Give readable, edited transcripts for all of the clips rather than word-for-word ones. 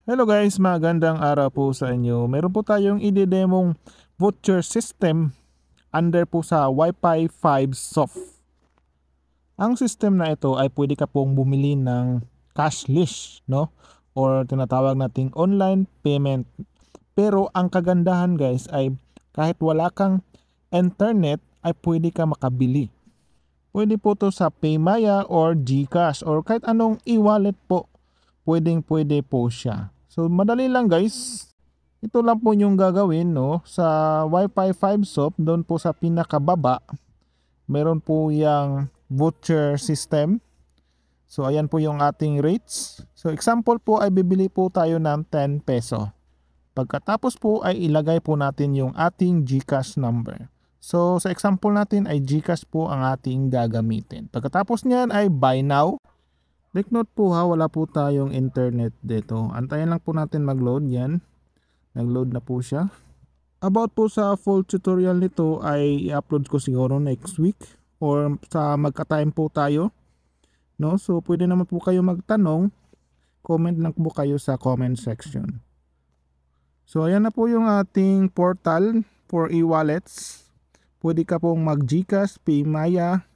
Hello guys, magandang araw po sa inyo. Meron po tayong i-demong voucher system under po sa Wi-Fi 5 Soft. Ang system na ito ay pwede ka pong bumili ng cashless, no? Or tinatawag nating online payment. Pero ang kagandahan guys ay kahit wala kang internet ay pwede ka makabili. Pwede po to sa Paymaya or GCash or kahit anong e-wallet po. Pwede po siya. So madali lang guys. Ito lang po yung gagawin, no, sa Wi-Fi 5 Soft. Doon po sa pinakababa meron po yung voucher system. So ayan po yung ating rates. So example po ay bibili po tayo ng 10 peso. Pagkatapos po ay ilagay po natin yung ating GCash number. So sa example natin ay GCash po ang ating gagamitin. Pagkatapos niyan ay buy now. Take note po ha, wala po tayong internet dito. Antayin lang po natin mag-load yan. Nag-load na po siya. About po sa full tutorial nito ay i-upload ko siguro next week or sa magka-time po tayo. No? So pwede naman po kayo magtanong. Comment lang po kayo sa comment section. So ayan na po yung ating portal for e-wallets. Pwede ka pong mag-GCash, Paymaya,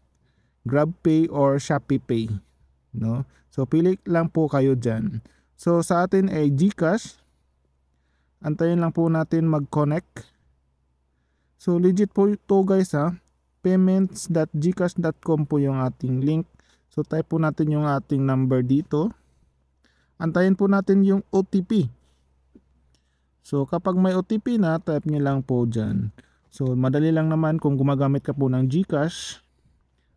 GrabPay or ShopeePay. No? So pili lang po kayo dyan. So sa atin ay GCash. Antayin lang po natin mag-connect. So legit po ito guys ha. Payments.gcash.com po yung ating link. So type po natin yung ating number dito. Antayin po natin yung OTP. So kapag may OTP na, type nyo lang po dyan. So madali lang naman kung gumagamit ka po ng GCash.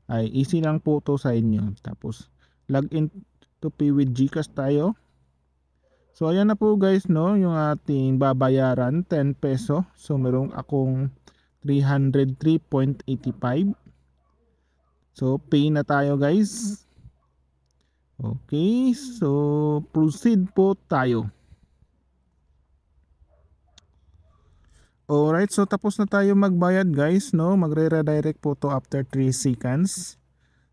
Ay easy lang po to sa inyo. Tapos login to pay with GCash tayo. So ayan na po guys, no, yung ating babayaran 10 peso. So meron akong 303.85. So pay na tayo guys. Okay, so proceed po tayo. Alright, so tapos na tayo magbayad guys, no. Magre-redirect po to after 3 seconds.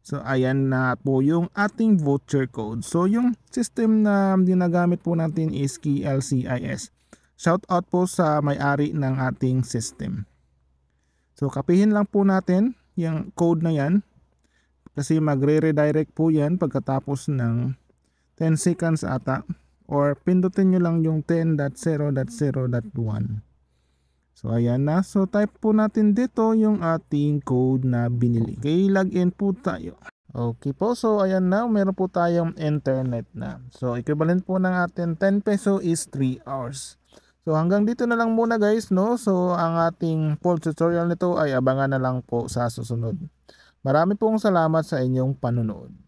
So ayan na po yung ating voucher code. So yung system na ginagamit po natin is KLCIS. Shout out po sa may-ari ng ating system. So kapihin lang po natin yung code na yan. Kasi magre-redirect po yan pagkatapos ng 10 seconds ata. Or pindutin nyo lang yung 10.0.0.1. So ayan na. So type po natin dito yung ating code na binili. Okay, login po tayo. Okay po, so ayan na, meron po tayong internet na. So equivalent po ng ating 10 peso is 3 hours. So hanggang dito na lang muna guys, no. So ang ating full tutorial nito ay abangan na lang po sa susunod. Marami pong salamat sa inyong panunood.